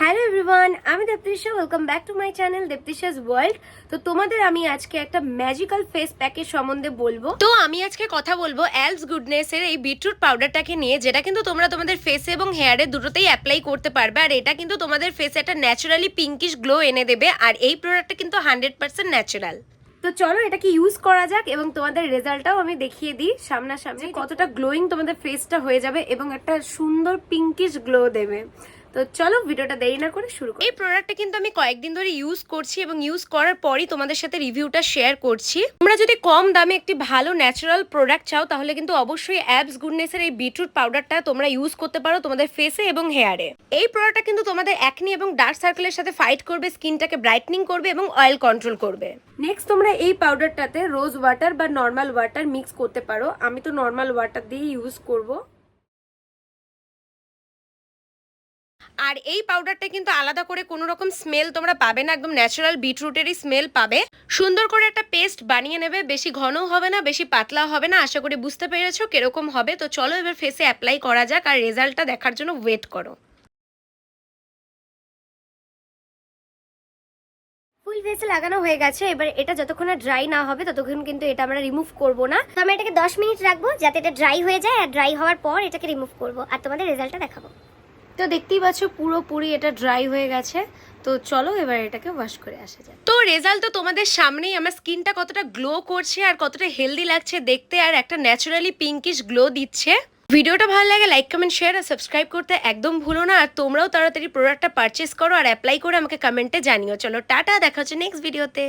Hello everyone, আমি Debtisha. Welcome back to my channel Debtisha's world. তো তোমাদের আমি আজকে একটা ম্যাজিক্যাল ফেস প্যাকের সম্বন্ধে বলবো। তো আমি আজকে কথা বলবো এলস গুডনেস এর এই বিটরুট পাউডারটাকে নিয়ে, যেটা কিন্তু তোমরা তোমাদের ফেসে এবং হেয়ারে দুটোতেই অ্যাপ্লাই করতে পারবে। আর এটা কিন্তু তোমাদের ফেসে একটা ন্যাচারালি পিঙ্কিশ গ্লো এনে দেবে। আর এই প্রোডাক্টটা কিন্তু 100% ন্যাচারাল। তো চলো এটাকে ইউজ করা যাক এবং তোমাদের রেজাল্টটাও আমি দেখিয়ে দিই সামনাসামনি, কতটা গ্লোয়িং তোমাদের ফেসটা হয়ে যাবে এবং একটা সুন্দর পিঙ্কিশ গ্লো দেবে। তো চলো ভিডিওটা দেরি না করে শুরু করি। এই প্রোডাক্টটা কিন্তু আমি কয়েকদিন ধরে ইউজ করছি এবং ইউজ করার পরই তোমাদের সাথে রিভিউটা শেয়ার করছি। তোমরা যদি কম দামে একটি ভালো ন্যাচারাল প্রোডাক্ট চাও তাহলে কিন্তু অবশ্যই অ্যাবস গুডনেসের এই বিটরুট পাউডারটা তোমরা ইউজ করতে পারো তোমাদের ফেসে এবং হেয়ারে। এই প্রোডাক্টটা কিন্তু তোমাদের অ্যাকনি এবং ডার্ক সার্কেলের সাথে ফাইট করবে, স্কিনটাকে ব্রাইটনিং করবে এবং অয়েল কন্ট্রোল করবে। নেক্সট তোমরা এই পাউডারটাতে রোজ ওয়াটার বা নর্মাল ওয়াটার মিক্স করতে পারো। আমি তো নর্মাল ওয়াটার দিয়ে ইউজ করব। আর এই পাউডারটা কিন্তু আলাদা করে কোনো রকম স্মেল তোমরা পাবে না, একদম ন্যাচারাল বিটরুটেরই স্মেল পাবে। সুন্দর করে একটা পেস্ট বানিয়ে নেবে, বেশি ঘনও হবে না বেশি পাতলাও হবে না। আশা করি বুঝতে পেরেছো কিরকম হবে। তো চলো এবার ফেসে অ্যাপ্লাই করা যাক আর রেজাল্টটা দেখার জন্য ওয়েট করো। ফুল ফেসে লাগানো হয়ে গেছে। এবার এটা যতক্ষণ না ড্রাই না হবে ততক্ষণ কিন্তু এটা আমরা রিমুভ করব না। তো আমরা এটাকে 10 মিনিট রাখবো যাতে এটা ড্রাই হয়ে যায়, আর ড্রাই হওয়ার পর এটাকে রিমুভ করব আর তোমাদের রেজাল্টটা দেখাবো। তো দেখতেই পাচ্ছ পুরোপুরি এটা ড্রাই হয়ে গেছে। তো চলো এবার এটাকে ওয়াশ করে আসা যায়। তো রেজাল্ট তো তোমাদের সামনেই, আমার স্কিনটা কতটা গ্লো করছে আর কতটা হেলদি লাগছে দেখতে, আর একটা ন্যাচারালি পিঙ্কিশ গ্লো দিচ্ছে। ভিডিওটা ভালো লাগে লাইক কমেন্ট শেয়ার আর সাবস্ক্রাইব করতে একদম ভুলো না। আর তোমরাও তাড়াতাড়ি প্রোডাক্টটা পারচেস করো আর অ্যাপ্লাই করে আমাকে কমেন্টে জানিও। চলো টাটা, দেখা হচ্ছে নেক্সট ভিডিওতে।